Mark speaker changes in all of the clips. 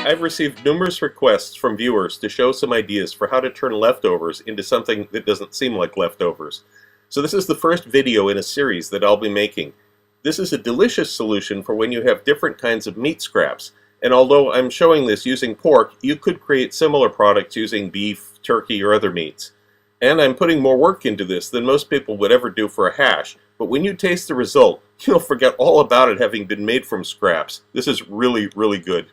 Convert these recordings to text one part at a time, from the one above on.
Speaker 1: I've received numerous requests from viewers to show some ideas for how to turn leftovers into something that doesn't seem like leftovers. So this is the first video in a series that I'll be making. This is a delicious solution for when you have different kinds of meat scraps, and although I'm showing this using pork, you could create similar products using beef, turkey, or other meats. And I'm putting more work into this than most people would ever do for a hash, but when you taste the result, you'll forget all about it having been made from scraps. This is really, really good.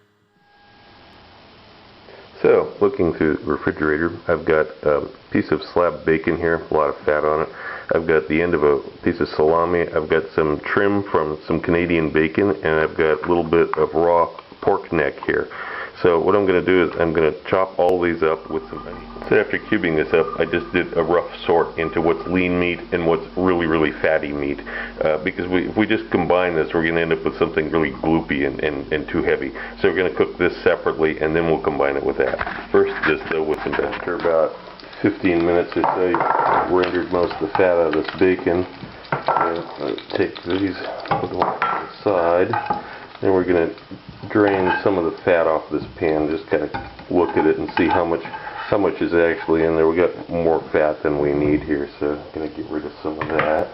Speaker 2: So, looking through the refrigerator, I've got a piece of slab bacon here, a lot of fat on it. I've got the end of a piece of salami. I've got some trim from some Canadian bacon, and I've got a little bit of raw pork neck here. So what I'm going to do is I'm going to chop all these up with some onion. So after cubing this up, I just did a rough sort into what's lean meat and what's really, really fatty meat. Because if we just combine this, we're going to end up with something really gloopy and too heavy. So we're going to cook this separately, and then we'll combine it with that. First, just with some after about 15 minutes or so, you've rendered most of the fat out of this bacon. And take these, put them off to the side. Then we're going to drain some of the fat off this pan. Just kind of look at it and see how much is actually in there. We got more fat than we need here, so I'm going to get rid of some of that.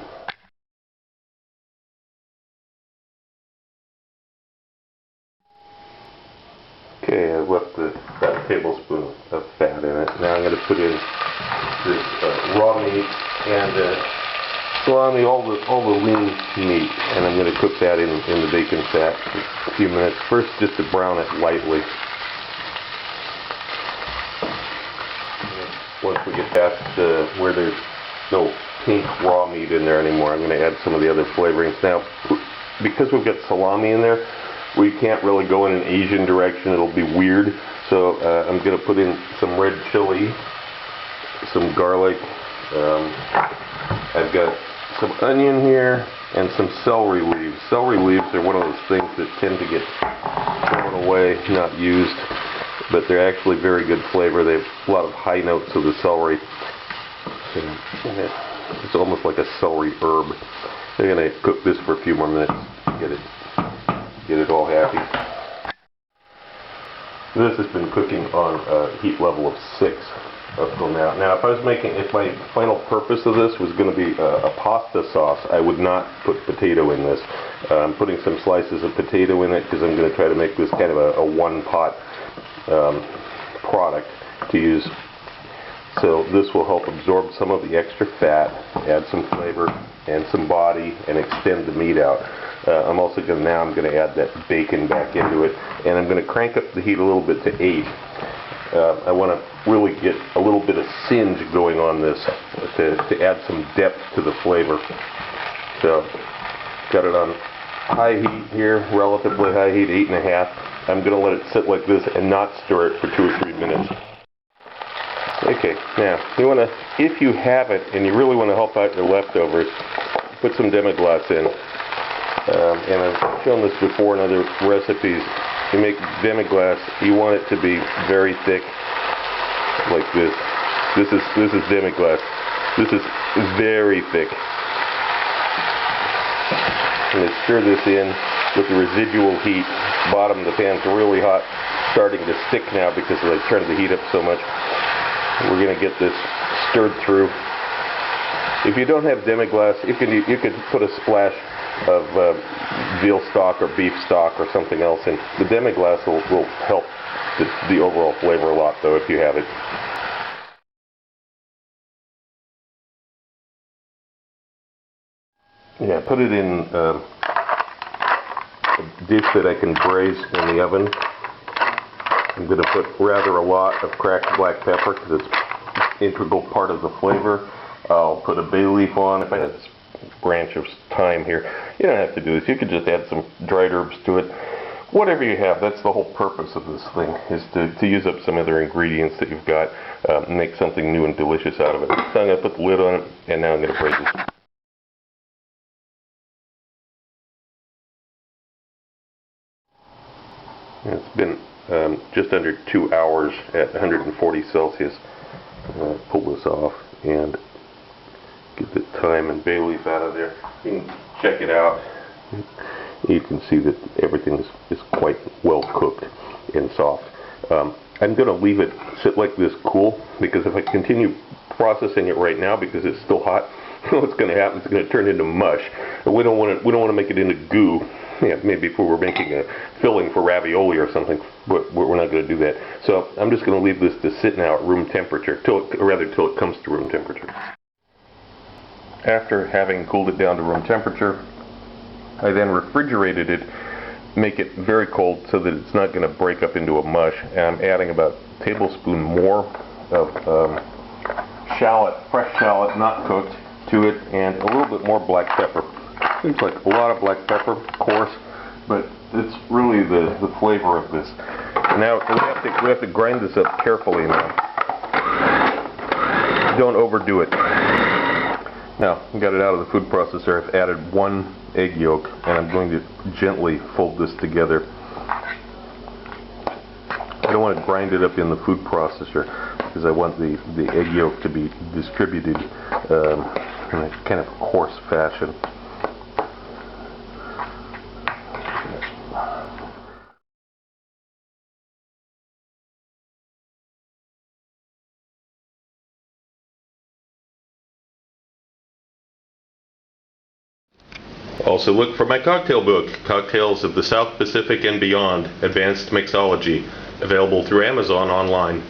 Speaker 2: Okay, I've left about a tablespoon of fat in it. Now I'm going to put in this raw meat and salami, all the lean meat, and I'm going to cook that in the bacon fat for a few minutes. First, just to brown it lightly. Once we get past where there's no pink raw meat in there anymore, I'm going to add some of the other flavorings. Now, because we've got salami in there, we can't really go in an Asian direction. It'll be weird. So I'm going to put in some red chili, some garlic. I've got some onion here and some celery leaves. Celery leaves are one of those things that tend to get thrown away, not used, but they're actually very good flavor. They have a lot of high notes of the celery. It's almost like a celery herb. They're going to cook this for a few more minutes, get it all happy. This has been cooking on a heat level of 6. Up till now. Now, if my final purpose of this was going to be a pasta sauce, I would not put potato in this. I'm putting some slices of potato in it because I'm going to try to make this kind of a one-pot product to use. So this will help absorb some of the extra fat, add some flavor and some body, and extend the meat out. I'm also going to add that bacon back into it, and I'm going to crank up the heat a little bit to 8. I want to really get a little bit of singe going on this to add some depth to the flavor. So, got it on high heat here, relatively high heat, 8.5. I'm going to let it sit like this and not stir it for 2 or 3 minutes. Okay, now, if you have it and you really want to help out your leftovers, put some demi-glace in. And I've shown this before in other recipes. You make demi-glace, you want it to be very thick, like this. This is demi-glace. This is very thick. I'm going to stir this in with the residual heat. Bottom of the pan's really hot, starting to stick now because I turned the heat up so much. We're going to get this stirred through. If you don't have demi-glace, you could put a splash of veal stock or beef stock or something else in. The demi-glace will help the overall flavor a lot, though, if you have it. Yeah, put it in a dish that I can braise in the oven. I'm going to put rather a lot of cracked black pepper because it's an integral part of the flavor. I'll put a bay leaf on if I have this branch of thyme here. You don't have to do this. You could just add some dried herbs to it. Whatever you have, that's the whole purpose of this thing, is to use up some other ingredients that you've got, make something new and delicious out of it. So I'm going to put the lid on it, and now I'm going to braise it. It's been just under 2 hours at 140 Celsius. Pull this off and get the thyme and bay leaf out of there. You can check it out. You can see that everything is quite well cooked and soft. I'm going to leave it sit like this cool, because if I continue processing it right now because it's still hot, what's going to happen is it's going to turn into mush. And we don't want to make it into goo. Yeah, maybe if we were making a filling for ravioli or something, but we're not going to do that. So I'm just going to leave this to sit now at room temperature, till it comes to room temperature. After having cooled it down to room temperature, I then refrigerated it, make it very cold so that it's not going to break up into a mush. And I'm adding about a tablespoon more of shallot, fresh shallot, not cooked, to it, and a little bit more black pepper. Seems like a lot of black pepper, of course, but it's really the flavor of this. Now we have to grind this up carefully now. Don't overdo it. Now, I got it out of the food processor. I've added 1 egg yolk, and I'm going to gently fold this together. I don't want to grind it up in the food processor because I want the egg yolk to be distributed in a kind of coarse fashion. Also look for my cocktail book, Cocktails of the South Pacific and Beyond, Advanced Mixology, available through Amazon online.